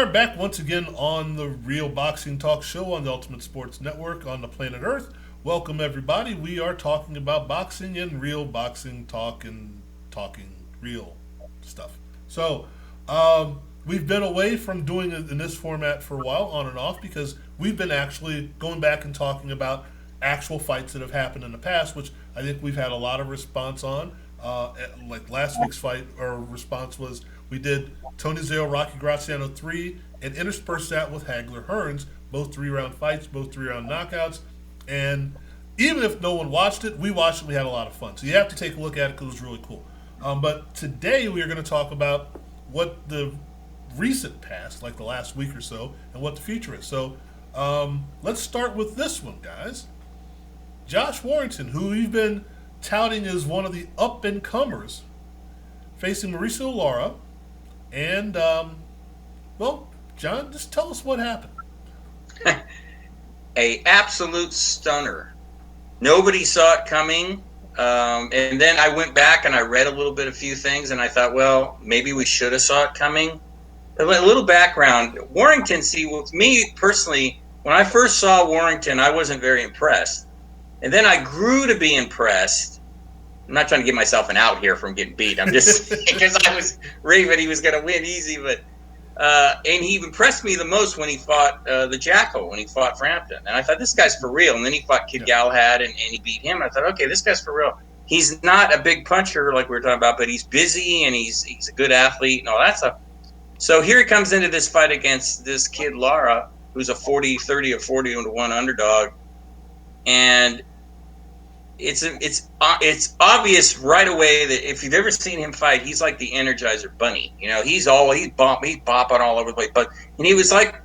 are back once again on the Real Boxing Talk Show on the Ultimate Sports Network on the planet Earth. Welcome, everybody. We are talking about boxing and real boxing talk and talking real stuff. So, we've been away from doing it in this format for a while, on and off, because we've been actually going back and talking about actual fights that have happened in the past, which I think we've had a lot of response on. Like last week's fight, our response was we did Tony Zale, Rocky Graziano 3, and interspersed that with Hagler Hearns, both 3-round fights, both 3-round knockouts. And even if no one watched it, we watched it, we had a lot of fun. So you have to take a look at it because it was really cool. But today we are going to talk about what the recent past, like the last week or so, and what the future is. So let's start with this one, guys. Josh Warrington, who we've been touting as one of the up-and-comers, facing Mauricio Lara. And, well, John, just tell us what happened. A absolute stunner. Nobody saw it coming. And then I went back and I read a little bit, a few things, and I thought, well, maybe we should have saw it coming. A little background. Warrington, see, with me personally, when I first saw Warrington, I wasn't very impressed. And then I grew to be impressed. I'm not trying to get myself an out here from getting beat. I'm just because I was raving he was going to win easy. But and he impressed me the most when he fought the Jackal, when he fought Frampton. And I thought, this guy's for real. And then he fought Kid Galahad, and he beat him. And I thought, okay, this guy's for real. He's not a big puncher like we were talking about, but he's busy, and he's a good athlete and all that stuff. So here he comes into this fight against this kid Lara, who's a 30 or 40-1 underdog. And it's obvious right away that if you've ever seen him fight, he's like the Energizer Bunny. You know, he's bopping all over the place. And he was like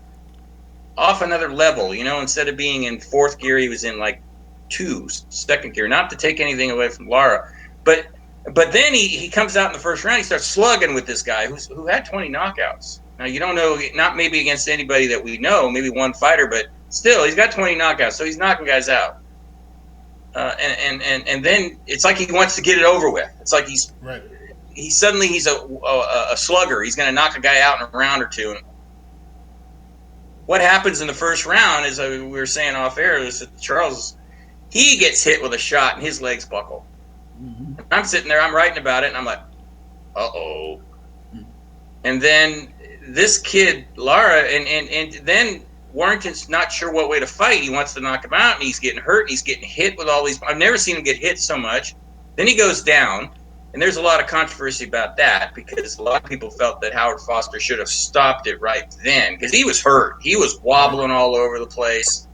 off another level. You know, instead of being in fourth gear, he was in like second gear. Not to take anything away from Lara, but then he comes out in the first round. He starts slugging with this guy who had 20 knockouts. Now you don't know, not maybe against anybody that we know, maybe one fighter, but still he's got 20 knockouts, so he's knocking guys out. And then it's like he wants to get it over with. It's like he's a slugger. He's going to knock a guy out in a round or two. And what happens in the first round, as we were saying off air, is that Charles, he gets hit with a shot and his legs buckle. Mm-hmm. I'm sitting there, I'm writing about it, and I'm like, uh-oh. Mm-hmm. And then this kid, Lara, and then Warrington's not sure what way to fight. He wants to knock him out, and he's getting hurt, and he's getting hit with all these. I've never seen him get hit so much. Then he goes down, and there's a lot of controversy about that because a lot of people felt that Howard Foster should have stopped it right then because he was hurt. He was wobbling all over the place.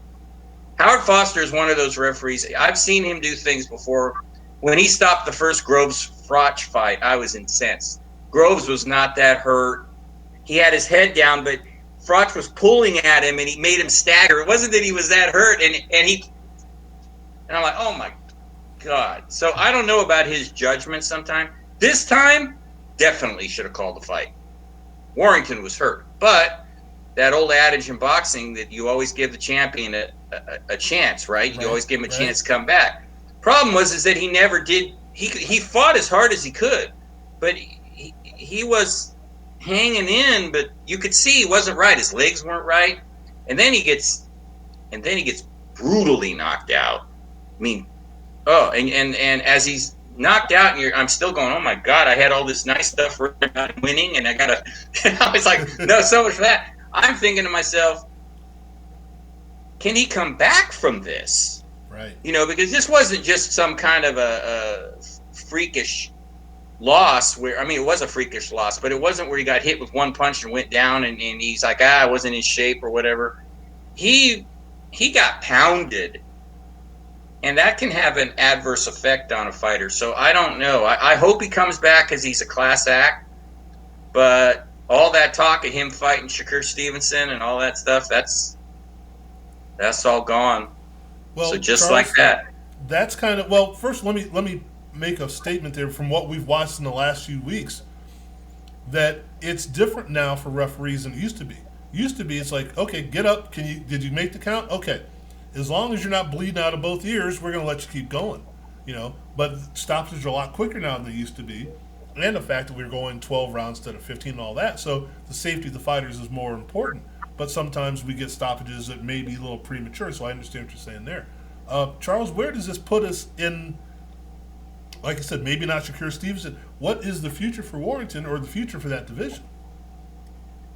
Howard Foster is one of those referees. I've seen him do things before. When he stopped the first Groves-Froch fight, I was incensed. Groves was not that hurt. He had his head down, but Froch was pulling at him, and he made him stagger. It wasn't that he was that hurt, and I'm like, oh my God. So I don't know about his judgment sometime. This time, definitely should have called the fight. Warrington was hurt, but that old adage in boxing that you always give the champion a chance, right? You always give him a chance to come back. Problem was that he never did. He fought as hard as he could, but he was hanging in, but you could see he wasn't right. His legs weren't right, and then he gets brutally knocked out. I mean, and as he's knocked out, and I'm still going, oh my God, I had all this nice stuff about winning, and I gotta. I was like, no, so much for that. I'm thinking to myself, can he come back from this? Right. You know, because this wasn't just some kind of a freakish loss where, I mean, it was a freakish loss, but it wasn't where he got hit with one punch and went down and he's like, I wasn't in shape or whatever. He got pounded, and that can have an adverse effect on a fighter. So I don't know. I hope he comes back because he's a class act, but all that talk of him fighting Shakur Stevenson and all that stuff, that's all gone. Well, so just Charles, like that. That's kind of, well, first let me make a statement there from what we've watched in the last few weeks that it's different now for referees than it used to be. Used to be, it's like, okay, get up. Did you make the count? Okay. As long as you're not bleeding out of both ears, we're going to let you keep going. You know, but stoppage are a lot quicker now than they used to be. and the fact that we were going 12 rounds instead of 15 and all that. So the safety of the fighters is more important. But sometimes we get stoppages that may be a little premature. So I understand what you're saying there. Charles, where does this put us in? Like I said, maybe not Shakur Stevenson. What is the future for Warrington or the future for that division?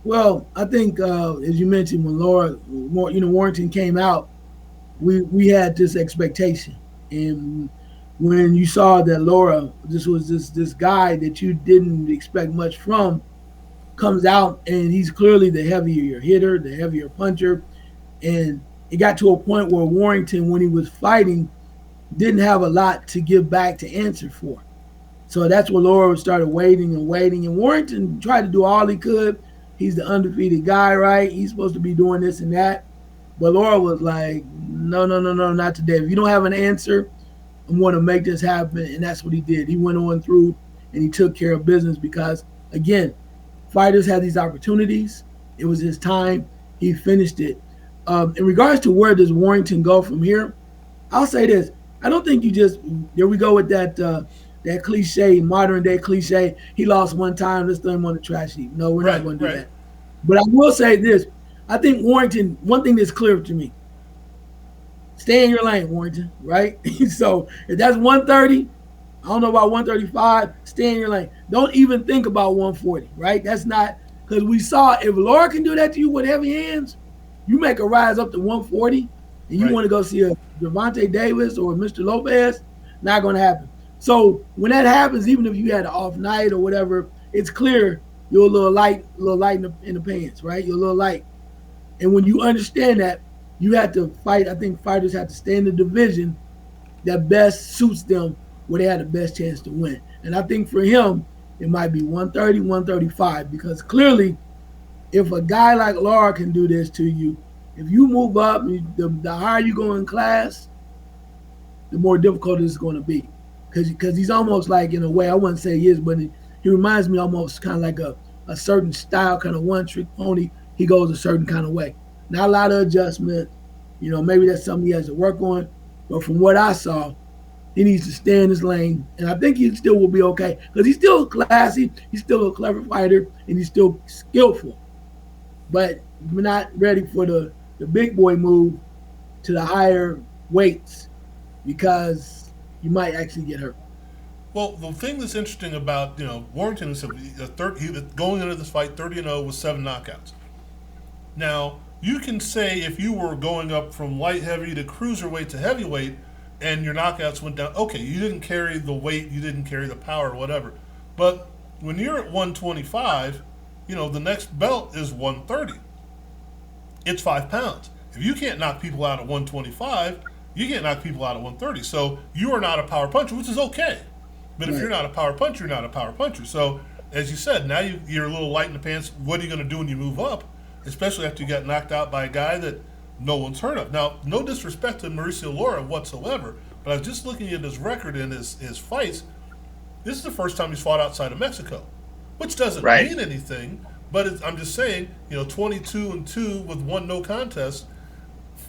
Well, I think as you mentioned, when Warrington came out, we had this expectation, and when you saw that Lara, this guy that you didn't expect much from, comes out and he's clearly the heavier hitter, the heavier puncher, and it got to a point where Warrington, when he was fighting, didn't have a lot to give back to answer for. So that's where Lara started waiting, and Warrington tried to do all he could. He's the undefeated guy, right? He's supposed to be doing this and that. But Lara was like, no, not today. If you don't have an answer, I'm going to make this happen. And that's what he did. He went on through and he took care of business because, again, fighters had these opportunities. It was his time. He finished it. In regards to where does Warrington go from here, I'll say this. I don't think you just – there we go with that cliche, modern day cliche. He lost one time. Let's throw him on the trash heap. No, we're not going to do that. But I will say this. I think Warrington, one thing that's clear to me, stay in your lane, Warrington, right? So if that's 130, I don't know about 135, stay in your lane. Don't even think about 140, right? That's not – because we saw if Lara can do that to you with heavy hands, you make a rise up to 140, and you want to go see a Gervonta Davis or Mr. Lopez, not going to happen. So when that happens, even if you had an off night or whatever, it's clear you're a little light in the pants, right? You're a little light. And when you understand that, you have to fight. I think fighters have to stay in the division that best suits them, where they have the best chance to win. And I think for him, it might be 130, 135, because clearly, if a guy like Lara can do this to you, if you move up, the higher you go in class, the more difficult it's going to be. Because he's almost like, in a way, I wouldn't say he is, but he reminds me almost kind of like a certain style, kind of one-trick pony. He goes a certain kind of way. Not a lot of adjustment. Maybe that's something he has to work on. But from what I saw, he needs to stay in his lane. And I think he still will be okay. Because he's still classy, he's still a clever fighter, and he's still skillful. But we're not ready for the big boy move to the higher weights because you might actually get hurt. Well, the thing that's interesting about, Warrington is going into this fight 30-0 with 7 knockouts. Now, you can say if you were going up from light heavy to cruiserweight to heavyweight and your knockouts went down, okay, you didn't carry the weight, you didn't carry the power, whatever. But when you're at 125, the next belt is 130. It's 5 pounds. If you can't knock people out at 125, you can't knock people out at 130. So you are not a power puncher, which is okay. But if you're not a power puncher, you're not a power puncher. So, as you said, now you're a little light in the pants. What are you going to do when you move up? Especially after you got knocked out by a guy that no one's heard of. Now, no disrespect to Mauricio Lara whatsoever, but I was just looking at his record and his fights. This is the first time he's fought outside of Mexico, which doesn't mean anything. But I'm just saying, 22-2 with 1 no contest,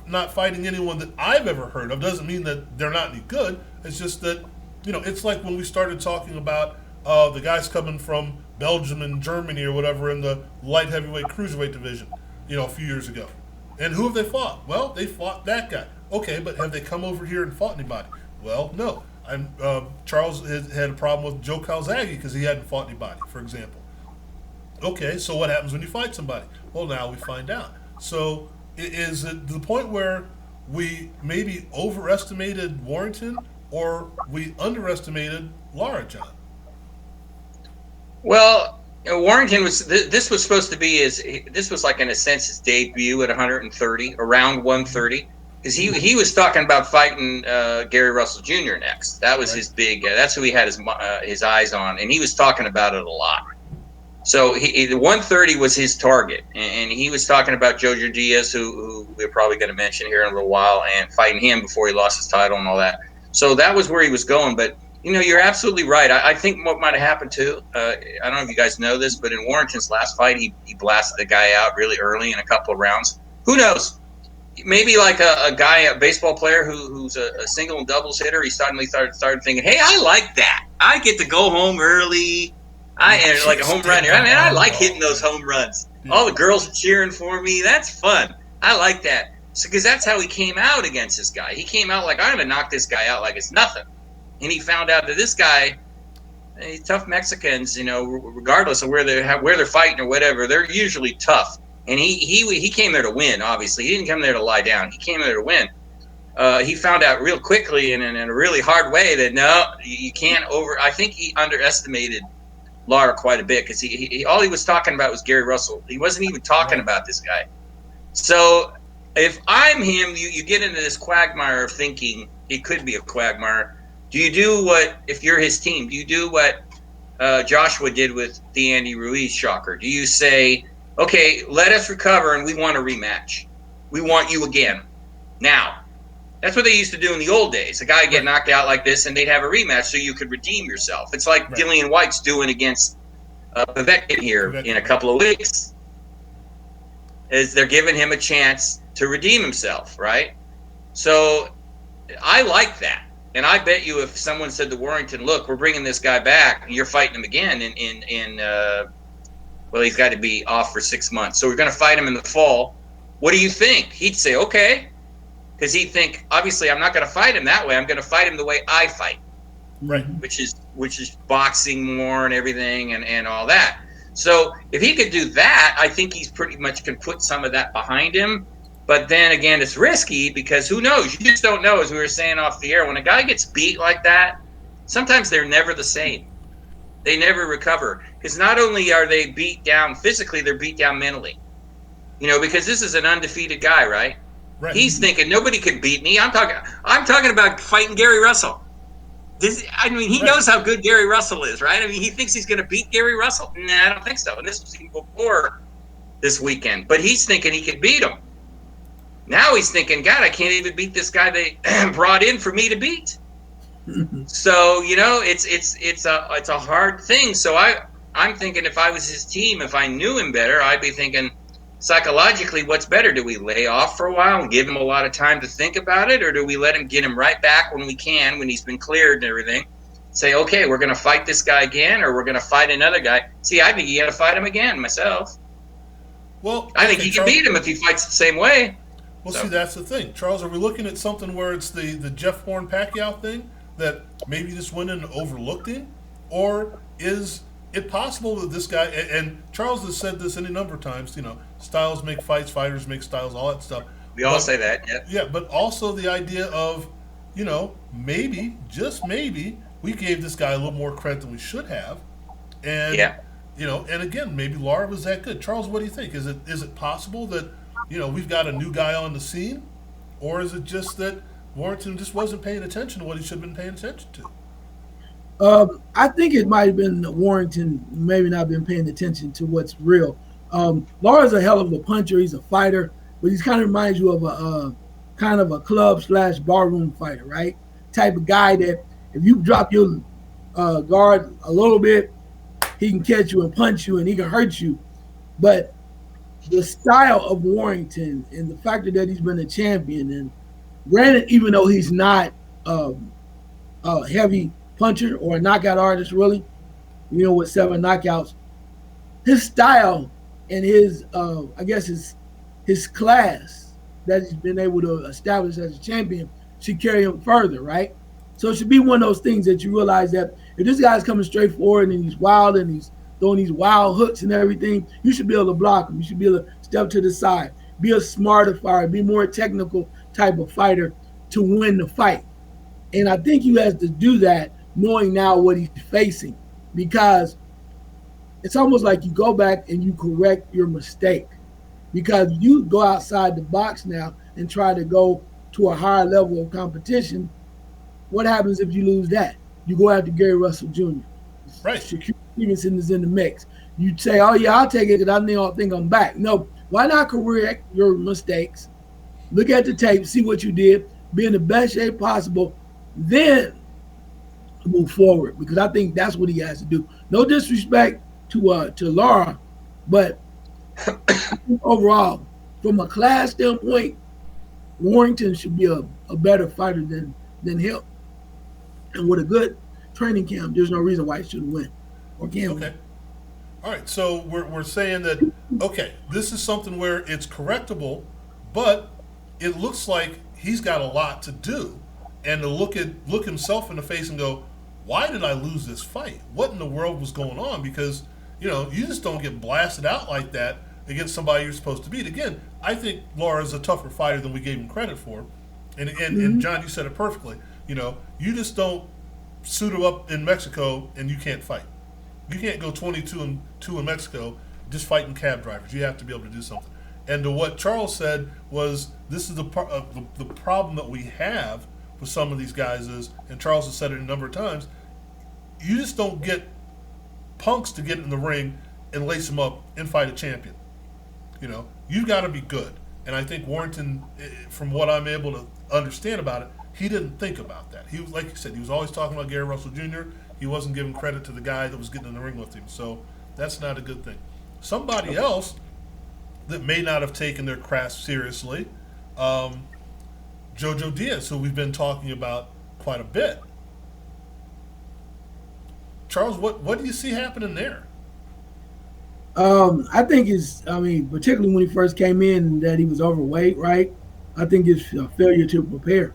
not fighting anyone that I've ever heard of doesn't mean that they're not any good. It's just that, it's like when we started talking about the guys coming from Belgium and Germany or whatever in the light heavyweight cruiserweight division, a few years ago. And who have they fought? Well, they fought that guy. Okay, but have they come over here and fought anybody? Well, no. Charles had a problem with Joe Calzaghe because he hadn't fought anybody, for example. Okay, so what happens when you fight somebody? Well, now we find out. So is it the point where we maybe overestimated Warrington or we underestimated Lara, John? Well, Warrington this was supposed to be this was like in a sense his debut at 130, around 130, because he was talking about fighting Gary Russell Jr. next. That was his big. That's who he had his eyes on, and he was talking about it a lot. So the 130 was his target, and he was talking about Jojo Diaz, who we're probably going to mention here in a little while, and fighting him before he lost his title and all that. So that was where he was going. But, you're absolutely right. I think what might have happened, too, I don't know if you guys know this, but in Warrington's last fight, he blasted the guy out really early in a couple of rounds. Who knows? Maybe like a baseball player who's a single and doubles hitter, he suddenly started thinking, hey, I like that. I get to go home early, I am like a home run here. I mean, I like hitting those home runs. Yeah. All the girls are cheering for me. That's fun. I like that. Because that's how he came out against this guy. He came out like, I'm going to knock this guy out like it's nothing. And he found out that this guy, tough Mexicans, regardless of where they're fighting or whatever, they're usually tough. And he came there to win, obviously. He didn't come there to lie down. He came there to win. He found out real quickly and in a really hard way that, no, you can't I think he underestimated Lara quite a bit because he all he was talking about was Gary Russell. He wasn't even talking about this guy. So if I'm him, you get into this quagmire of thinking it could be a quagmire. Do you do if you're his team, do you do what Joshua did with the Andy Ruiz shocker? Do you say, okay, let us recover and we want a rematch. We want you again. Now. That's what they used to do in the old days. A guy would get knocked out like this, and they'd have a rematch so you could redeem yourself. It's like Dillian White's doing against Povetkin here in a couple of weeks. Is they're giving him a chance to redeem himself, right? So I like that. And I bet you if someone said to Warrington, look, we're bringing this guy back, and you're fighting him again well, he's got to be off for 6 months. So we're going to fight him in the fall. What do you think? He'd say, okay. Because he'd think, obviously, I'm not going to fight him that way. I'm going to fight him the way I fight, right? Which is boxing more and everything and all that. So if he could do that, I think he's pretty much can put some of that behind him. But then again, it's risky because who knows? You just don't know. As we were saying off the air, when a guy gets beat like that, sometimes they're never the same. They never recover because not only are they beat down physically, they're beat down mentally. Because this is an undefeated guy, right? Right. He's thinking nobody can beat me. I'm talking about fighting Gary Russell. He knows how good Gary Russell is, right? He thinks he's going to beat Gary Russell. Nah, I don't think so. And this was even before this weekend. But he's thinking he can beat him. Now he's thinking, God, I can't even beat this guy they brought in for me to beat. So it's a hard thing. So I'm thinking if I was his team, if I knew him better, I'd be thinking, psychologically, what's better? Do we lay off for a while and give him a lot of time to think about it, or do we let him get him right back when we can, when he's been cleared and everything? Say, okay, we're going to fight this guy again, or we're going to fight another guy. See, I think you got to fight him again myself. Well, I think he can beat him if he fights the same way. Well, see, that's the thing, Charles. Are we looking at something where it's the Jeff Horn Pacquiao thing that maybe just went in and overlooked him, or is it possible that this guy and Charles has said this any number of times? Styles make fights, fighters make styles, all that stuff. We all say that, yeah. Yeah, but also the idea of, maybe, just maybe, we gave this guy a little more credit than we should have. And, and again, maybe Lara was that good. Charles, what do you think? Is it possible that, we've got a new guy on the scene? Or is it just that Warrington just wasn't paying attention to what he should have been paying attention to? I think it might have been Warrington maybe not been paying attention to what's real. Lara's a hell of a puncher. He's a fighter, but he kind of reminds you of a kind of a club/barroom fighter, right? Type of guy that if you drop your guard a little bit, he can catch you and punch you and he can hurt you. But the style of Warrington and the fact that he's been a champion, and granted, even though he's not a heavy puncher or a knockout artist, really, with 7 knockouts, his style and his his class that he's been able to establish as a champion should carry him further, right? So it should be one of those things that you realize that if this guy's coming straight forward and he's wild and he's throwing these wild hooks and everything, you should be able to block him. You should be able to step to the side, be a smarter fighter, be more technical type of fighter to win the fight. And I think he has to do that knowing now what he's facing, because it's almost like you go back and you correct your mistake, because you go outside the box now and try to go to a higher level of competition. What happens if you lose that? You go after Gary Russell Jr. Right. Shakur Stevenson is in the mix. You say, oh, yeah, I'll take it because I don't think I'm back. No, why not correct your mistakes? Look at the tape, see what you did, be in the best shape possible, then move forward, because I think that's what he has to do. No disrespect to Lara, but overall, from a class standpoint, Warrington should be a better fighter than him. And with a good training camp, there's no reason why he shouldn't win or can win. All right, so we're saying that, okay, this is something where it's correctable, but it looks like he's got a lot to do, and to look himself in the face and go, why did I lose this fight? What in the world was going on? Because you just don't get blasted out like that against somebody you're supposed to beat. Again, I think Lara's a tougher fighter than we gave him credit for, and John, you said it perfectly. You just don't suit him up in Mexico and you can't fight. You can't go 22-2 in Mexico just fighting cab drivers. You have to be able to do something. And to what Charles said was, this is the problem that we have with some of these guys is, and Charles has said it a number of times, you just don't get punks to get in the ring and lace them up and fight a champion. You've got to be good. And I think Warrington, from what I'm able to understand about it, he didn't think about that. He was, like you said, he was always talking about Gary Russell Jr. He wasn't giving credit to the guy that was getting in the ring with him. So that's not a good thing. Somebody else that may not have taken their craft seriously, Jojo Diaz, who we've been talking about quite a bit. Charles, what do you see happening there? I think particularly when he first came in, that he was overweight, right? I think it's a failure to prepare.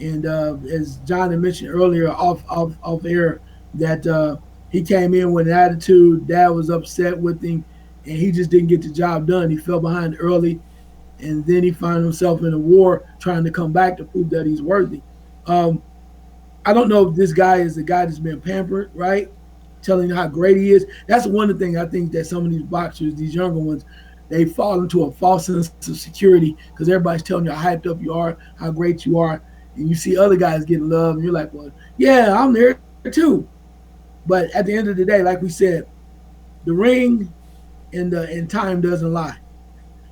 And as John had mentioned earlier off air, that he came in with an attitude. Dad was upset with him, and he just didn't get the job done. He fell behind early, and then he found himself in a war trying to come back to prove that he's worthy. I don't know if this guy is the guy that's been pampered, right? Telling how great he is. That's one of the things I think that some of these boxers, these younger ones, they fall into a false sense of security because everybody's telling you how hyped up you are, how great you are, and you see other guys getting love, and you're like, well, yeah, I'm there too. But at the end of the day, like we said, the ring and time doesn't lie.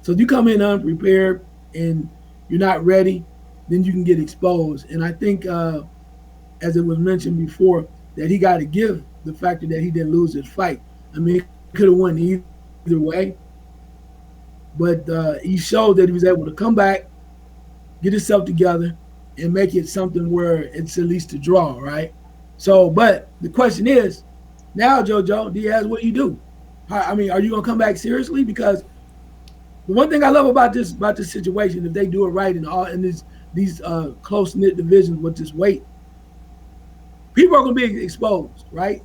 So if you come in unprepared and you're not ready, then you can get exposed. And I think, as it was mentioned before, that he got to give the factor that he didn't lose his fight. I mean, he could have won either way. But he showed that he was able to come back, get himself together, and make it something where it's at least a draw, right? So, but the question is, now, Jojo Diaz, what do you do? I mean, are you going to come back seriously? Because the one thing I love about this situation, if they do it right in these close-knit divisions with this weight, people are going to be exposed, right?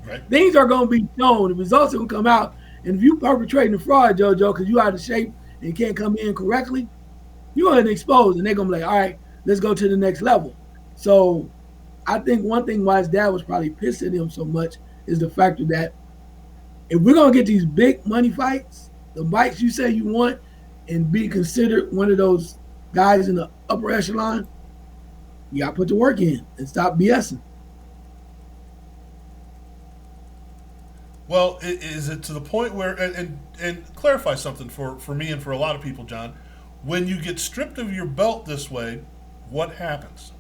Right. Things are going to be shown. The results are going to come out. And if you perpetrating the fraud, Jojo, because you out of shape and can't come in correctly, you're going to expose, and they're going to be like, all right, let's go to the next level. So I think one thing why his dad was probably pissed at him so much is the factor that if we're going to get these big money fights, the fights you say you want, and be considered one of those guys in the upper echelon, you got to put the work in and stop BSing. Well, is it to the point where, and clarify something for me and for a lot of people, John, when you get stripped of your belt this way, what happens?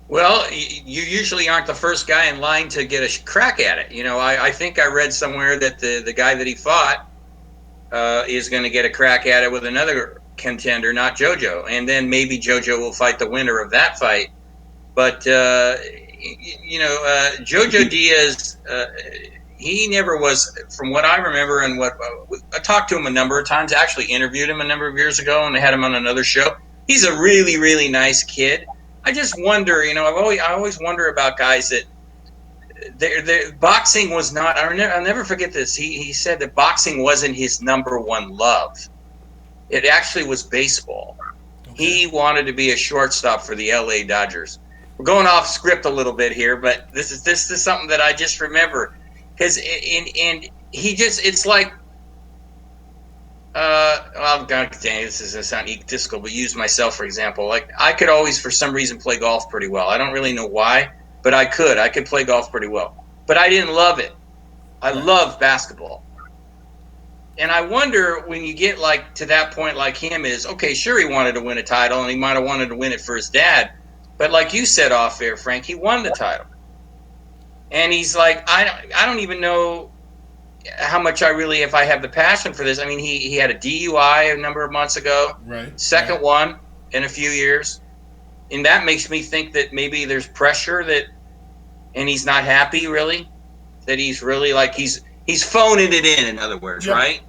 Well, you usually aren't the first guy in line to get a crack at it. I think I read somewhere that the guy that he fought is going to get a crack at it with another contender, not Jojo. And then maybe Jojo will fight the winner of that fight. But, Jojo Diaz, he never was, from what I remember and what I talked to him a number of times, actually interviewed him a number of years ago, and they had him on another show. He's a really, really nice kid. I just wonder, I always wonder about guys that their boxing was not. I'll never forget this. He said that boxing wasn't his number one love. It actually was baseball. Okay. He wanted to be a shortstop for the LA Dodgers. We're going off script a little bit here, but this is something that I just remember because and he just it's like. God dang, this is going to sound egotistical, but use myself, for example. Like, I could always, for some reason, play golf pretty well. I don't really know why, but I could. I could play golf pretty well. But I didn't love it. I love basketball. And I wonder when you get, like, to that point like him is, okay, sure, he wanted to win a title, and he might have wanted to win it for his dad. But like you said off air, Frank, he won the title. And he's like, I don't even know how much if I have the passion for this. I mean, he had a DUI a number of months ago. Right. Second one in a few years. And that makes me think that maybe there's pressure and he's not happy really. that he's really like he's phoning it in other words, right?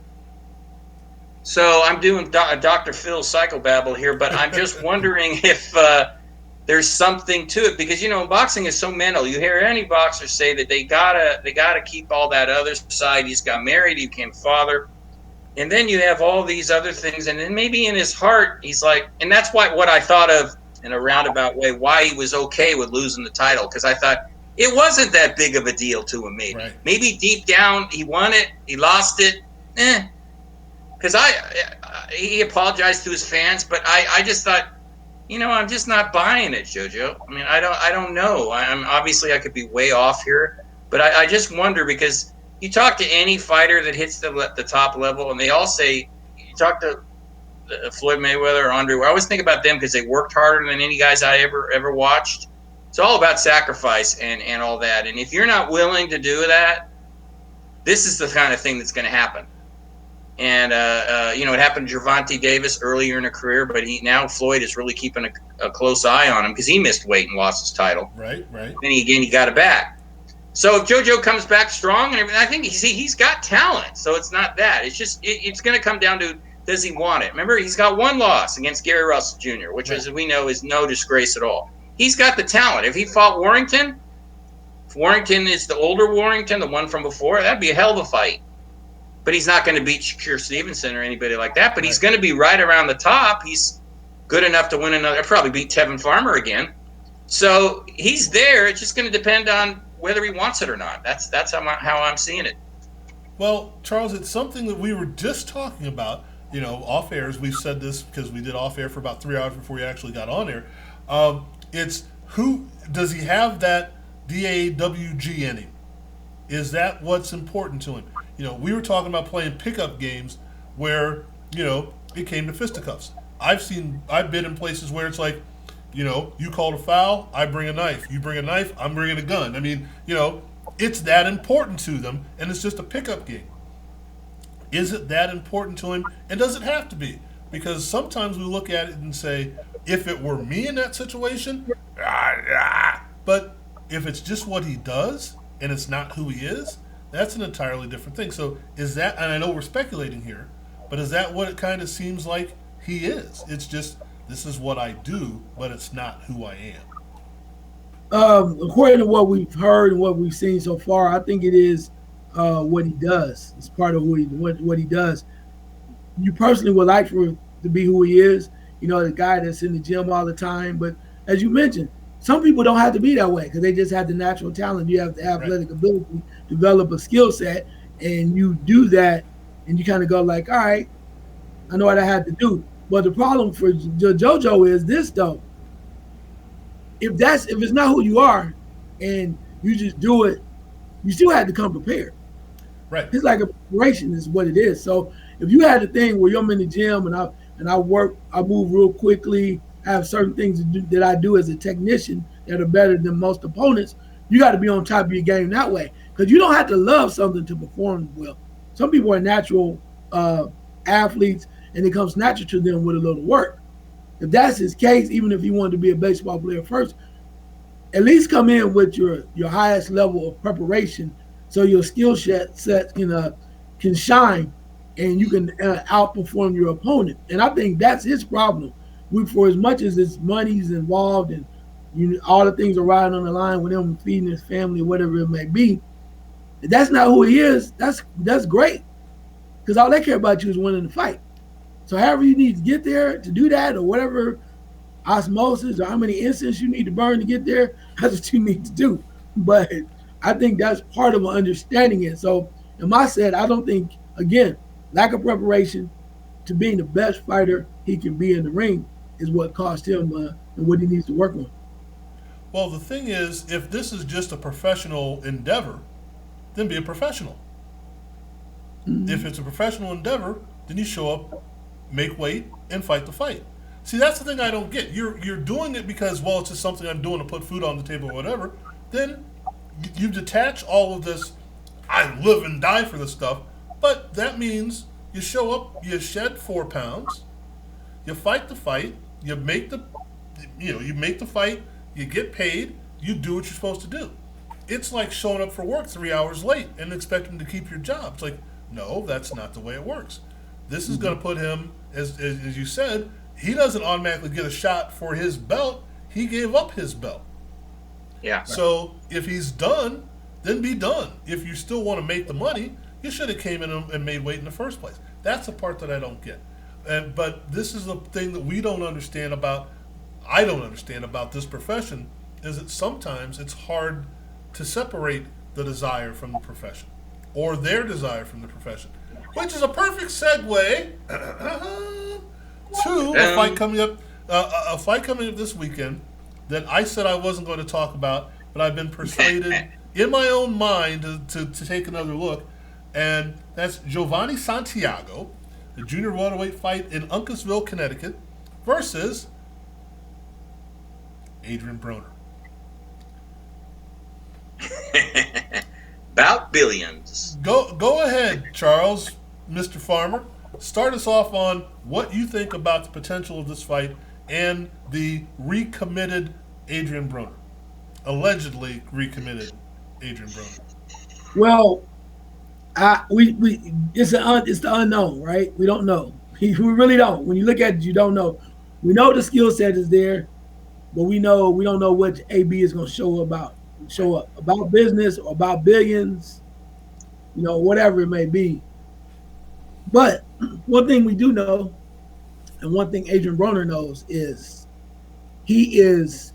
So I'm doing Dr. Phil psychobabble here, but I'm just wondering if there's something to it because boxing is so mental. You hear any boxer say that they gotta keep all that other side. He's got married, he became father, and then you have all these other things, and then maybe in his heart he's like, and that's what I thought of in a roundabout way why he was okay with losing the title because I thought it wasn't that big of a deal to him. Maybe deep down he won it, he lost it, because he apologized to his fans, but I just thought. I'm just not buying it, Jojo. I mean, I don't know. Obviously I could be way off here, but I just wonder because you talk to any fighter that hits the top level, and they all say you talk to Floyd Mayweather or Andre. I always think about them because they worked harder than any guys I ever watched. It's all about sacrifice and all that. And if you're not willing to do that, this is the kind of thing that's going to happen. And, it happened to Gervonta Davis earlier in her career, but now Floyd is really keeping a close eye on him because he missed weight and lost his title. Right. Then he got it back. So if JoJo comes back strong and everything, I think he's got talent. So it's not that. It's just it's going to come down to does he want it? Remember, he's got one loss against Gary Russell Jr., which, as we know, is no disgrace at all. He's got the talent. If he fought Warrington, if Warrington is the older Warrington, the one from before, that'd be a hell of a fight. But he's not going to beat Shakur Stevenson or anybody like that. But he's going to be right around the top. He's good enough to win another. Probably beat Tevin Farmer again. So he's there. It's just going to depend on whether he wants it or not. That's how I'm seeing it. Well, Charles, it's something that we were just talking about. Off air, as we've said this because we did off air for about 3 hours before we actually got on air. It's who does he have that DAWG in him? Is that what's important to him? We were talking about playing pickup games where, it came to fisticuffs. I've been in places where it's like, you called a foul, I bring a knife. You bring a knife, I'm bringing a gun. I mean, it's that important to them, and it's just a pickup game. Is it that important to him? And does it have to be? Because sometimes we look at it and say, if it were me in that situation, but if it's just what he does and it's not who he is, that's an entirely different thing. So is that, and I know we're speculating here, but is that what it kind of seems like he is? It's just, this is what I do, but it's not who I am. According to what we've heard and what we've seen so far, I think it is what he does. It's part of what he does. You personally would like for him to be who he is, the guy that's in the gym all the time. But as you mentioned, some people don't have to be that way because they just have the natural talent. You have the athletic ability, develop a skill set, and you do that, and you kind of go like, all right, I know what I had to do. But the problem for JoJo is this, though. If it's not who you are and you just do it, you still have to come prepared. Right. It's like a preparation is what it is. So if you had the thing where I'm in the gym and I work, I move real quickly, I have certain things that I do as a technician that are better than most opponents, you got to be on top of your game that way. Because you don't have to love something to perform well. Some people are natural athletes, and it comes natural to them with a little work. If that's his case, even if he wanted to be a baseball player first, at least come in with your highest level of preparation so your skill set can shine and you can outperform your opponent. And I think that's his problem. For as much as his money's involved and all the things are riding on the line with him feeding his family, whatever it may be, if that's not who he is, that's great. Because all they care about you is winning the fight. So however you need to get there to do that, or whatever osmosis or how many incense you need to burn to get there, that's what you need to do. But I think that's part of understanding it. So in my set, I don't think, again, lack of preparation to being the best fighter he can be in the ring is what cost him and what he needs to work on. Well, the thing is, if this is just a professional endeavor, then be a professional. Mm-hmm. If it's a professional endeavor, then you show up, make weight, and fight the fight. See, that's the thing I don't get. You're doing it because, well, it's just something I'm doing to put food on the table or whatever. Then you detach all of this, I live and die for this stuff, but that means you show up, you shed 4 pounds, you fight the fight, you make the fight, you get paid, you do what you're supposed to do. it's like showing up for work 3 hours late and expecting to keep your job. It's like, no, that's not the way it works. This is going to put him, as you said, he doesn't automatically get a shot for his belt. He gave up his belt. Yeah. So if he's done, then be done. If you still want to make the money, you should have came in and made weight in the first place. That's the part that I don't get. But this is the thing that we don't understand about, I don't understand about this profession, is that sometimes it's hard to separate the desire from the profession, or their desire from the profession, which is a perfect segue to a fight coming up. A fight coming up this weekend that I said I wasn't going to talk about, but I've been persuaded in my own mind to take another look, and that's Giovanni Santiago, the junior welterweight fight in Uncasville, Connecticut, versus Adrien Broner. About billions. Go ahead, Charles, Mr. Farmer. Start us off on what you think about the potential of this fight and the recommitted Adrien Broner. Allegedly recommitted Adrien Broner. Well, it's the unknown, right? We don't know. We really don't. When you look at it, you don't know. We know the skill set is there, but we don't know what AB is going to show up about business or about billions, whatever it may be. But one thing we do know, and one thing Adrien Broner knows, is he is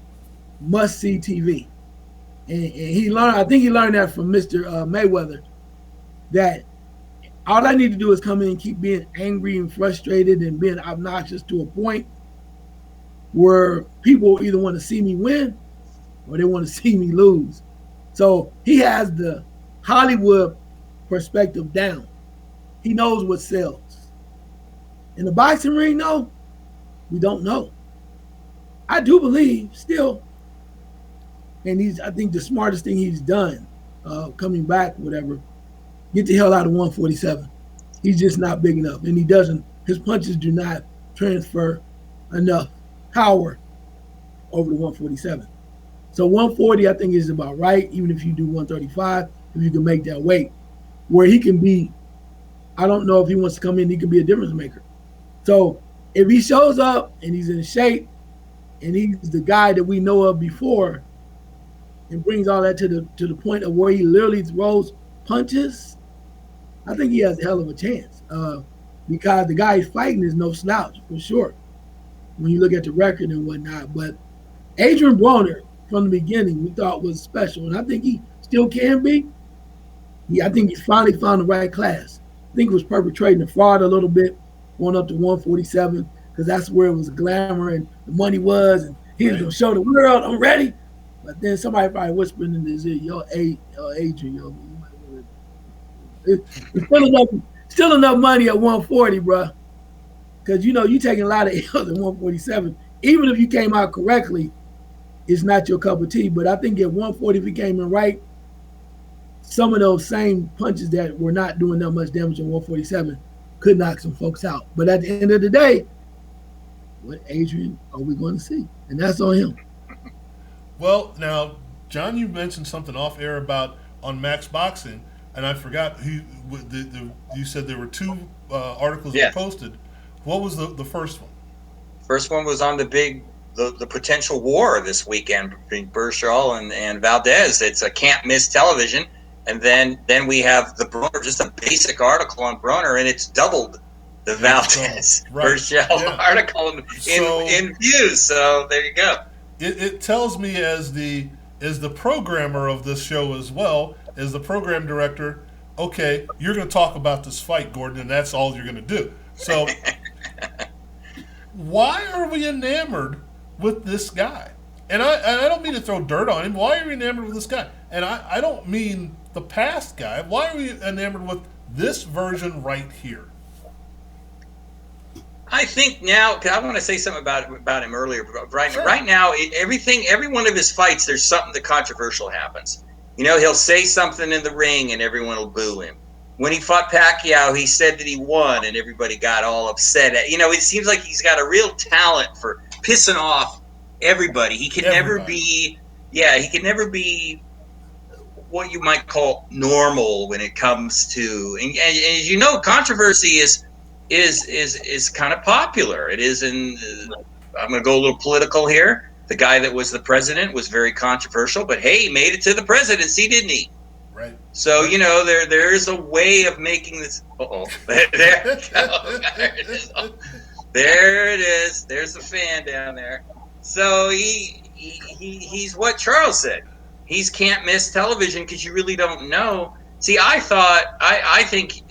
must-see TV. And he learned, I think he learned that from Mr. Mayweather, that all I need to do is come in and keep being angry and frustrated and being obnoxious to a point where people either want to see me win or they want to see me lose. So he has the Hollywood perspective down. He knows what sells. In the boxing ring, though, we don't know. I do believe still, and I think the smartest thing he's done, coming back, whatever, get the hell out of 147. He's just not big enough, and his punches do not transfer enough power over the 147. So 140, I think, is about right, even if you do 135, if you can make that weight, where he can be, I don't know if he wants to come in, he can be a difference maker. So if he shows up and he's in shape and he's the guy that we know of before and brings all that to the point of where he literally throws punches, I think he has a hell of a chance, because the guy he's fighting is no slouch, for sure, when you look at the record and whatnot. But Adrien Broner, from the beginning, we thought was special, and I think he still can be. I think he's finally found the right class. I think he was perpetrating the fraud a little bit, going up to 147, because that's where it was glamour and the money was, and he was going to show the world, I'm ready. But then somebody probably whispering in his ear, yo, Adrien, yo, it's still enough money at 140, bro. Because, you taking a lot of L's at 147. Even if you came out correctly, it's not your cup of tea. But I think at 140, if he came in right, some of those same punches that were not doing that much damage on 147 could knock some folks out. But at the end of the day, what Adrien are we going to see? And that's on him. Well, now, John, you mentioned something off air about on Max Boxing, and I forgot you said there were two articles that were posted. What was the first one? First one was on the potential war this weekend between Berchelt and Valdez. It's a can't miss television. And then we have the Broner, just a basic article on Broner, and it's doubled the Valdez Berchelt article in views. So there you go. It tells me as the programmer of this show as well, as the program director, okay, you're going to talk about this fight, Gordon, and that's all you're going to do. So why are we enamored with this guy? And I don't mean to throw dirt on him. Why are we enamored with this guy? And I don't mean the past guy. Why are we enamored with this version right here? I think now, because I want to say something about him earlier. Right now, every one of his fights, there's something that controversial happens. He'll say something in the ring and everyone will boo him. When he fought Pacquiao, he said that he won and everybody got all upset. It seems like he's got a real talent for pissing off everybody. He can never be what you might call normal when it comes to, and as you know, controversy is kind of popular. It is I'm going to go a little political here. The guy that was the president was very controversial, but hey, he made it to the presidency, didn't he? Right. So, you know, there is a way of making this. There it is. There's the fan down there. So he's what Charles said. He's can't miss television because you really don't know. See, I think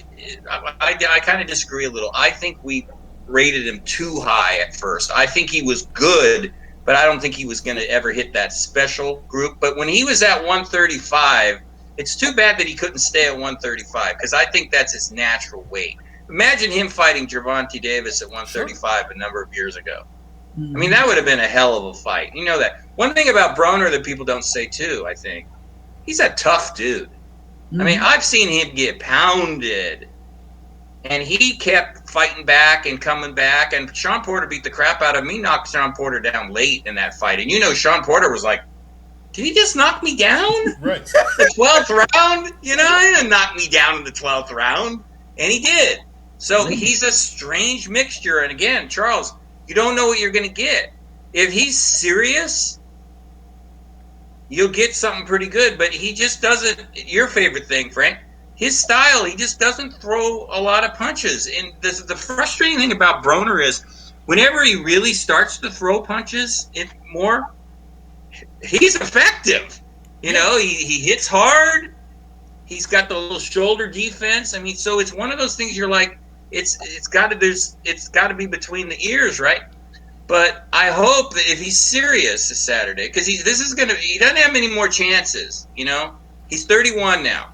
I kind of disagree a little. I think we rated him too high at first. I think he was good, but I don't think he was going to ever hit that special group. But when he was at 135, it's too bad that he couldn't stay at 135 because I think that's his natural weight. Imagine him fighting Gervonta Davis at 135 a number of years ago. I mean, that would have been a hell of a fight. You know that. One thing about Broner that people don't say, too, I think, he's a tough dude. I mean, I've seen him get pounded, and he kept fighting back and coming back, and Sean Porter beat the crap out of him. He knocked Sean Porter down late in that fight. And, you know, Sean Porter was like, did he just knock me down? Right. The 12th round? You know, he didn't knock me down in the 12th round. And he did. So he's a strange mixture. And again, Charles, you don't know what you're going to get. If he's serious, you'll get something pretty good. But he just doesn't, your favorite thing, Frank, his style, he just doesn't throw a lot of punches. And the frustrating thing about Broner is whenever he really starts to throw punches more, he's effective. You know, he hits hard. He's got the little shoulder defense. I mean, so it's one of those things you're like, it's got to be between the ears, right? But I hope that if he's serious this Saturday, because he doesn't have many more chances. You know, he's 31 now.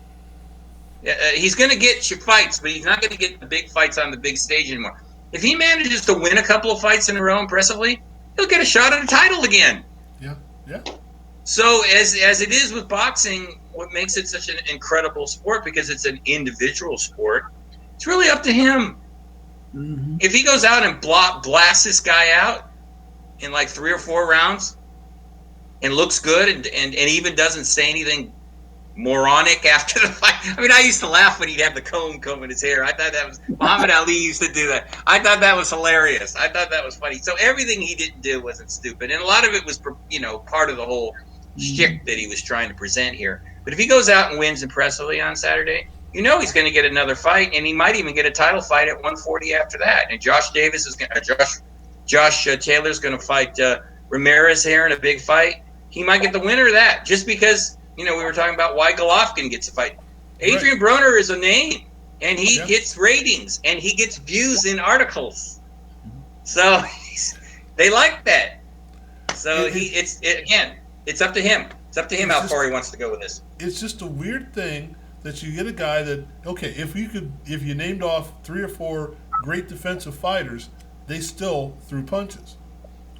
He's going to get fights, but he's not going to get the big fights on the big stage anymore. If he manages to win a couple of fights in a row impressively, he'll get a shot at a title again. Yeah. So as it is with boxing, what makes it such an incredible sport, because it's an individual sport, it's really up to him. Mm-hmm. If he goes out and blasts this guy out in like 3 or 4 rounds and looks good and even doesn't say anything moronic after the fight. I mean, I used to laugh when he'd have the comb combing his hair. I thought that was Muhammad Ali used to do that. I thought that was hilarious. I thought that was funny. So everything he didn't do wasn't stupid, and a lot of it was, you know, part of the whole shtick that he was trying to present here. But if he goes out and wins impressively on Saturday, you know he's going to get another fight, and he might even get a title fight at 140 after that. And Josh Taylor's going to fight Ramirez here in a big fight. He might get the winner of that just because. You know, we were talking about why Golovkin gets a fight. Adrien Broner is a name, and he gets ratings, and he gets views in articles. So they like that. So it's up to him. It's up to him how far he wants to go with this. It's just a weird thing that you get a guy that, okay, if you named off 3 or 4 great defensive fighters, they still threw punches.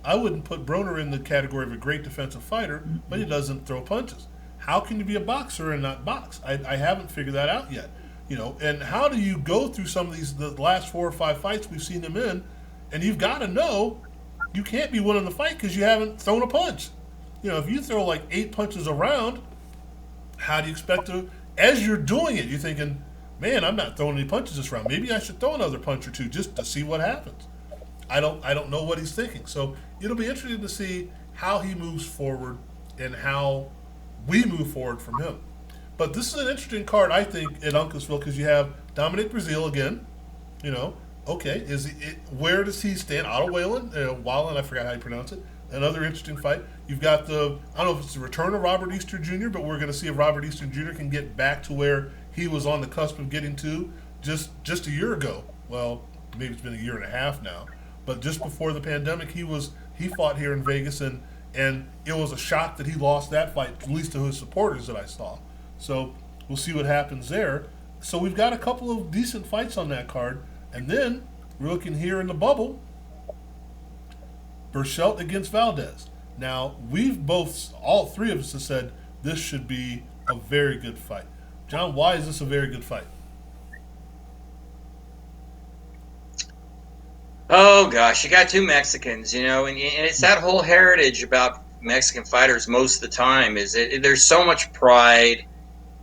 I wouldn't put Broner in the category of a great defensive fighter, but he doesn't throw punches. How can you be a boxer and not box? I haven't figured that out yet. You know, and how do you go through some of the last 4 or 5 fights we've seen him in, and you've got to know you can't be winning the fight because you haven't thrown a punch. You know, if you throw like 8 punches around, how do you expect to, as you're doing it, you're thinking, man, I'm not throwing any punches this round. Maybe I should throw another punch or 2 just to see what happens. I don't know what he's thinking. So it'll be interesting to see how he moves forward and how we move forward from him. But this is an interesting card, I think, at Uncasville, because you have Dominic Breazeale again. You know, okay, where does he stand? Otto Wallin, I forgot how you pronounce it. Another interesting fight. You've got I don't know if it's the return of Robert Easter Jr., but we're going to see if Robert Easter Jr. can get back to where he was on the cusp of getting to just a year ago. Well, maybe it's been a year and a half now. But just before the pandemic, he fought here in Vegas, and it was a shock that he lost that fight, at least to his supporters that I saw. So we'll see what happens there. So we've got a couple of decent fights on that card. And then we're looking here in the bubble, Berchelt against Valdez. Now, all 3 of us have said this should be a very good fight. John, why is this a very good fight? Oh, gosh, you got 2 Mexicans, you know, and it's that whole heritage about Mexican fighters most of the time is there's so much pride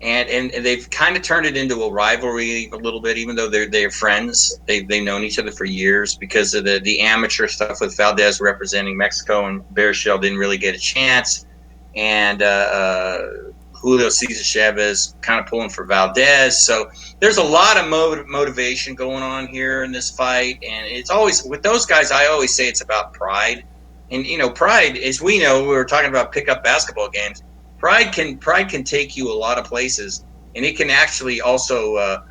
and they've kind of turned it into a rivalry a little bit, even though they're friends. They've known each other for years because of the amateur stuff with Valdez representing Mexico, and Berchelt didn't really get a chance, and Julio Cesar Chavez kind of pulling for Valdez. So there's a lot of motivation going on here in this fight, and it's always with those guys. I always say it's about pride, and pride, as we know, we were talking about pickup basketball games. Pride can take you a lot of places, and it can actually also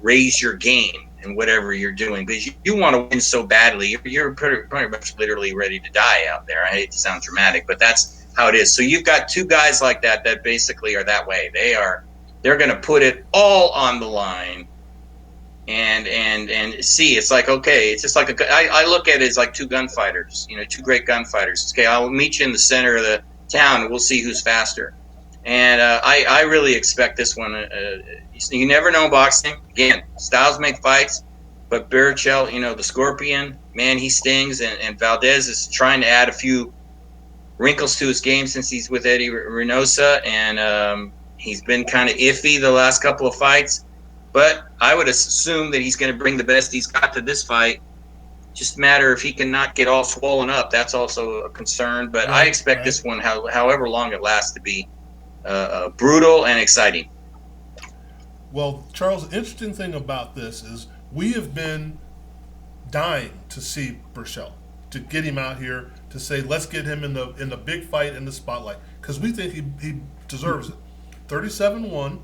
raise your game in whatever you're doing, because you want to win so badly. You're pretty much literally ready to die out there. I hate to sound dramatic, but that's how it is. So you've got two guys like that basically are that way. They're going to put it all on the line, and see. It's like, okay, it's just like I look at it as like two gunfighters. Two great gunfighters. Okay, I'll meet you in the center of the town, and we'll see who's faster. And I really expect this one. You never know in boxing. Again, styles make fights, but Berchelt, the Scorpion, man, he stings, and Valdez is trying to add a few wrinkles to his game since he's with Eddie Reynosa, and he's been kind of iffy the last couple of fights. But I would assume that he's going to bring the best he's got to this fight. Just a matter if he can not get all swollen up. That's also a concern. But I expect this one, however long it lasts, to be brutal and exciting. Well, Charles, the interesting thing about this is we have been dying to see Berchelt, to get him out here, to say let's get him in the big fight in the spotlight, because we think he deserves it. 37-1,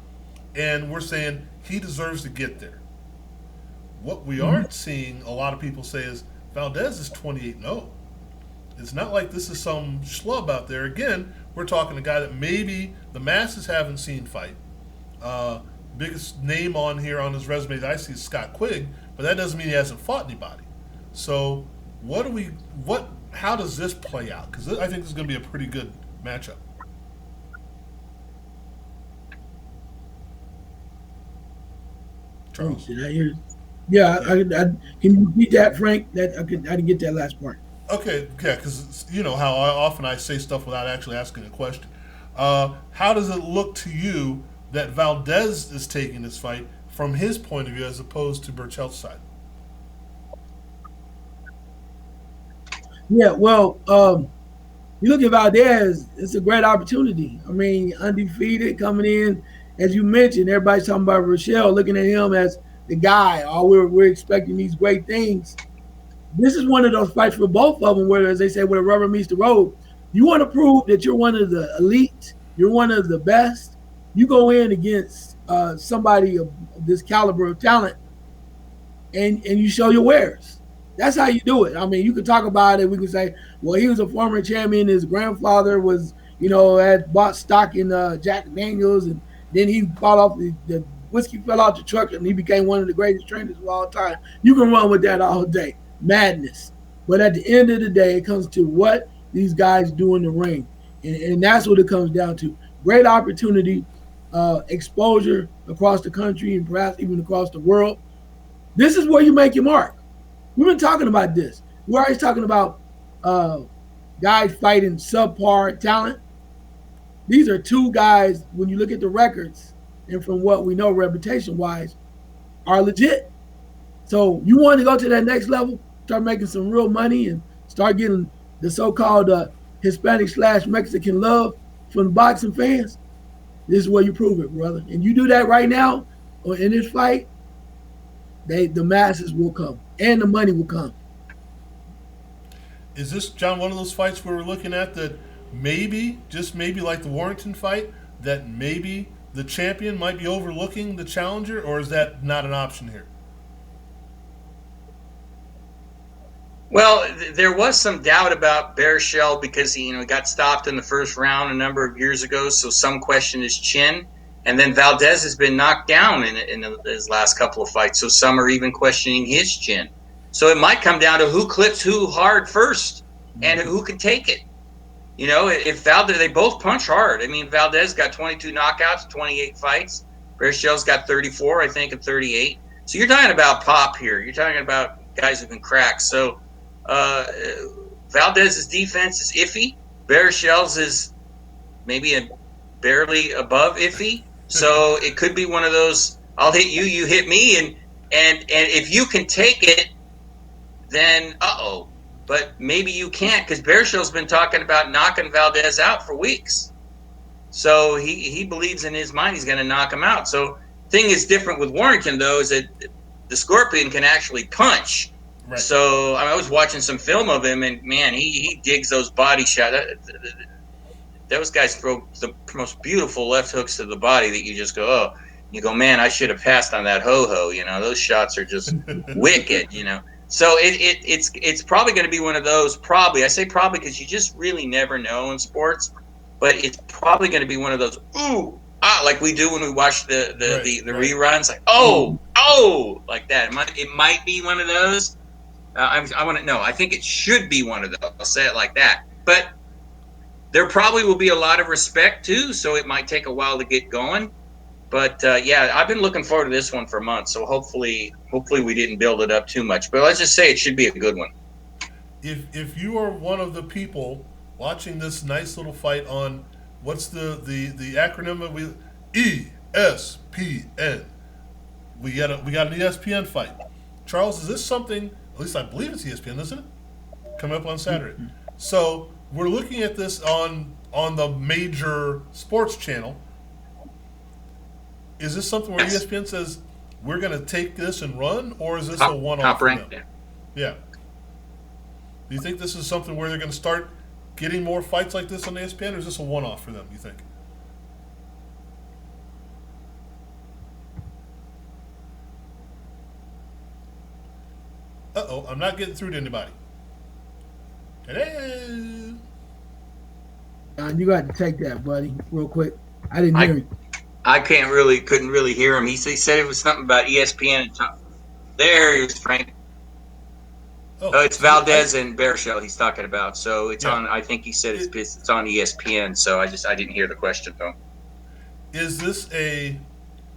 and we're saying he deserves to get there. What we aren't seeing a lot of people say is Valdez is 28-0. It's not like this is some schlub out there. Again, we're talking a guy that maybe the masses haven't seen fight. Biggest name on here on his resume that I see is Scott Quigg, but that doesn't mean he hasn't fought anybody. So how does this play out? Because I think this is going to be a pretty good matchup. Charles. Did I hear? Yeah, I can you repeat that, Frank? I didn't get that last part. Okay, yeah, because you know how often I say stuff without actually asking a question. How does it look to you that Valdez is taking this fight from his point of view as opposed to Berchelt's side? Yeah, well, you look at Valdez, it's a great opportunity. I mean, undefeated, coming in, as you mentioned, everybody's talking about Berchelt, looking at him as the guy. We're expecting these great things. This is one of those fights for both of them where, as they say, where the rubber meets the road. You want to prove that you're one of the elite, you're one of the best. You go in against somebody of this caliber of talent, and you show your wares. That's how you do it. I mean, you can talk about it. We can say, well, he was a former champion. His grandfather was, had bought stock in Jack Daniels, and then he fell off the whiskey fell off the truck, and he became one of the greatest trainers of all time. You can run with that all day. Madness. But at the end of the day, it comes to what these guys do in the ring. And that's what it comes down to. Great opportunity, exposure across the country and perhaps even across the world. This is where you make your mark. We've been talking about this. We're always talking about guys fighting subpar talent. These are two guys, when you look at the records and from what we know reputation-wise, are legit. So you want to go to that next level, start making some real money and start getting the so-called Hispanic/Mexican love from the boxing fans, this is where you prove it, brother. And you do that right now in this fight, the masses will come and the money will come. Is this, John, one of those fights where we're looking at that maybe, just maybe like the Warrington fight, that maybe the champion might be overlooking the challenger, or is that not an option here? Well, there was some doubt about Berchelt because he got stopped in the first round a number of years ago, so some question his chin. And then Valdez has been knocked down in his last couple of fights, so some are even questioning his chin. So it might come down to who clips who hard first and who can take it. If Valdez, they both punch hard. I mean, Valdez got 22 knockouts, 28 fights. Berchelt's got 34, I think, and 38. So you're talking about pop here. You're talking about guys who can crack. So Valdez's defense is iffy. Berchelt's is maybe barely above iffy. So it could be one of those, I'll hit you, you hit me, and if you can take it, then uh-oh. But maybe you can't, because Berchelt's been talking about knocking Valdez out for weeks. So he believes in his mind he's going to knock him out. So thing is different with Warrington, though, is that the Scorpion can actually punch. Right. So I was watching some film of him, and, man, he digs those body shots. Those guys throw the most beautiful left hooks to the body that you just go, oh. You go, man, I should have passed on that ho-ho. You know, those shots are just wicked, you know. So it's probably going to be one of those, probably. I say probably because you just really never know in sports. But it's probably going to be one of those, ooh, like we do when we watch the reruns. Like, oh, like that. It might be one of those. I want to know. I think it should be one of those. I'll say it like that. But there probably will be a lot of respect, too, so it might take a while to get going. But, yeah, I've been looking forward to this one for months, so hopefully we didn't build it up too much. But let's just say it should be a good one. If you are one of the people watching this nice little fight on, what's the acronym of ESPN, we got an ESPN fight. Charles, is this something, at least I believe it's ESPN, isn't it? Coming up on Saturday. Mm-hmm. So we're looking at this on the major sports channel. Is this something where ESPN says we're going to take this and run, or is this a one-off for them? Yeah. Do you think this is something where they're going to start getting more fights like this on ESPN, or is this a one-off for them, you think? Uh-oh, I'm not getting through to anybody. Hello? You got to take that, buddy, real quick. I didn't hear you. I couldn't really hear him. He said it was something about ESPN. There he was, Frank. Oh, it's Valdez and Berchelt he's talking about. So it's on. I think he said it's on ESPN. So I didn't hear the question though. Is this a?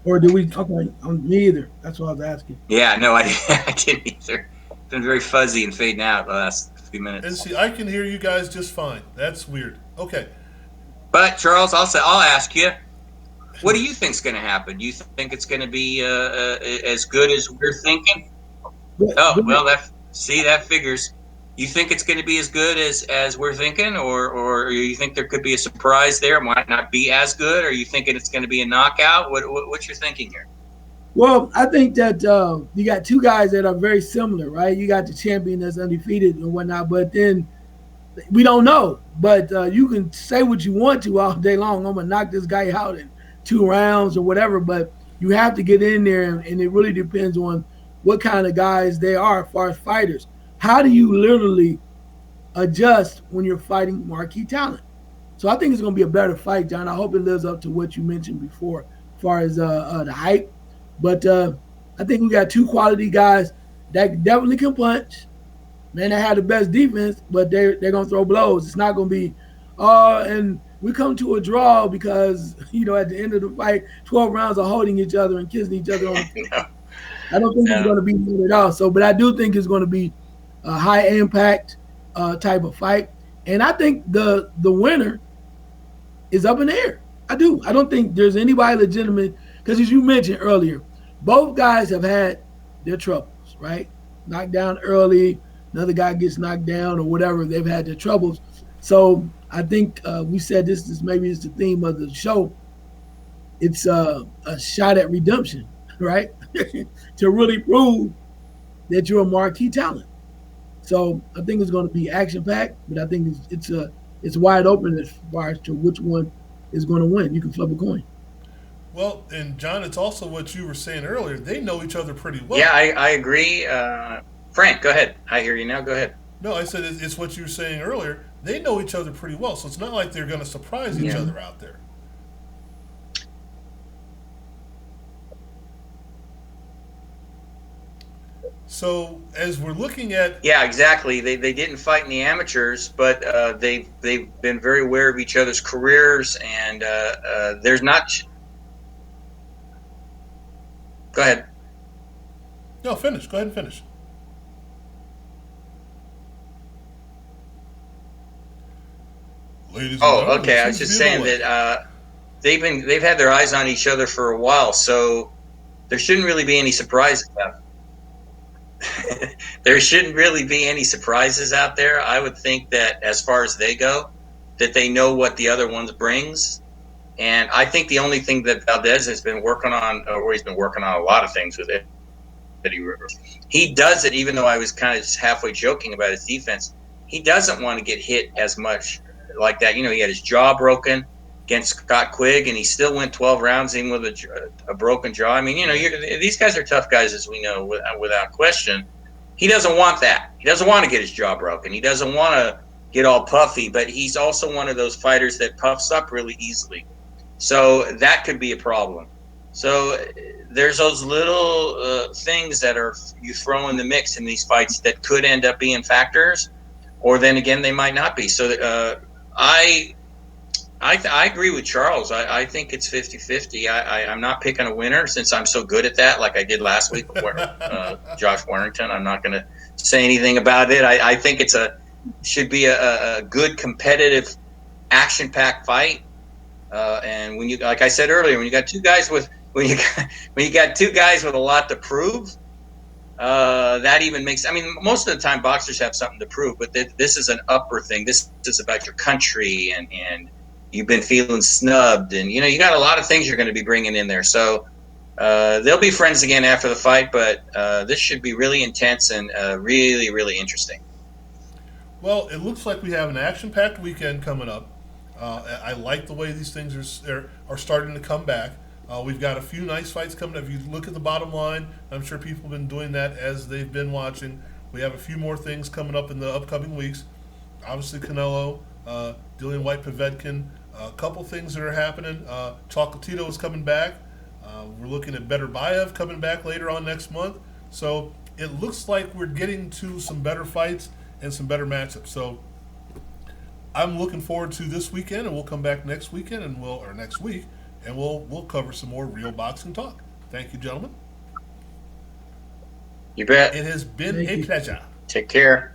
Or do we? Okay, me either. That's what I was asking. Yeah, no, I didn't either. It's been very fuzzy and fading out the last few minutes. And see, I can hear you guys just fine. That's weird. Okay. But Charles, I'll ask you. What do you think's going to happen? Do you think it's going to be as good as we're thinking? Oh, well, that figures. You think it's going to be as good as we're thinking, or you think there could be a surprise there? It might not be as good, or you thinking it's going to be a knockout? What's your thinking here? Well, I think that you got two guys that are very similar, right? You got the champion that's undefeated and whatnot, but then we don't know. But you can say what you want to all day long. I'm going to knock this guy out in 2 rounds or whatever, but you have to get in there, and it really depends on what kind of guys they are as far as fighters. How do you literally adjust when you're fighting marquee talent? So I think it's going to be a better fight, John. I hope it lives up to what you mentioned before as far as the hype. But I think we got 2 quality guys that definitely can punch. Man, they have the best defense, but they're going to throw blows. It's not going to be, and we come to a draw because, at the end of the fight, 12 rounds of holding each other and kissing each other on the face. No. I don't think it's going to be that at all. So, but I do think it's going to be a high impact type of fight. And I think the winner is up in the air. I do. I don't think there's anybody legitimate because, as you mentioned earlier, both guys have had their troubles, right? Knocked down early, another guy gets knocked down or whatever. They've had their troubles. So I think we said this is maybe it's the theme of the show. It's a shot at redemption, right? To really prove that you're a marquee talent. So I think it's going to be action-packed, but I think it's wide open as far as to which one is going to win. You can flip a coin. Well, and John, it's also what you were saying earlier. They know each other pretty well. Yeah, I agree. Frank, go ahead. I hear you now. Go ahead. No, I said it's what you were saying earlier. They know each other pretty well, so it's not like they're going to surprise each other out there. So as we're looking at... Yeah, exactly. They didn't fight in the amateurs, but they've been very aware of each other's careers, and there's not... Go ahead. No, finish. Go ahead and finish. Ladies and gentlemen, okay. I was just saying that they've had their eyes on each other for a while, so there shouldn't really be any surprises out. There shouldn't really be any surprises out there. I would think that as far as they go, that they know what the other ones brings. And I think the only thing that Valdez has been working on, or he's been working on a lot of things with it, that he does it, even though I was kind of just halfway joking about his defense. He doesn't want to get hit as much like that. You know, he had his jaw broken against Scott Quigg, and he still went 12 rounds even with a broken jaw. I mean, you know, these guys are tough guys, as we know, without question. He doesn't want that. He doesn't want to get his jaw broken. He doesn't want to get all puffy, but he's also one of those fighters that puffs up really easily. So that could be a problem. So there's those little things that you throw in the mix in these fights that could end up being factors, or then again, they might not be. So I agree with Charles. I think it's 50-50. I'm not picking a winner since I'm so good at that, like I did last week with Josh Warrington. I'm not going to say anything about it. I think should be a good, competitive, action-packed fight. And when you, like I said earlier, when you got two guys with a lot to prove, that even makes. I mean, most of the time boxers have something to prove, but this is an upper thing. This is about your country and you've been feeling snubbed, and you know you got a lot of things you're going to be bringing in there. So they'll be friends again after the fight, but this should be really intense and really, really interesting. Well, it looks like we have an action-packed weekend coming up. I like the way these things are starting to come back. We've got a few nice fights coming up. If you look at the bottom line, I'm sure people have been doing that as they've been watching. We have a few more things coming up in the upcoming weeks. Obviously, Canelo, Dillian White, Povetkin, a couple things that are happening. Chocolatito is coming back. We're looking at Better Bayev coming back later on next month. So it looks like we're getting to some better fights and some better matchups. So I'm looking forward to this weekend, and we'll come back next weekend next week, and we'll cover some more real boxing talk. Thank you, gentlemen. You bet. It has been a pleasure. Take care.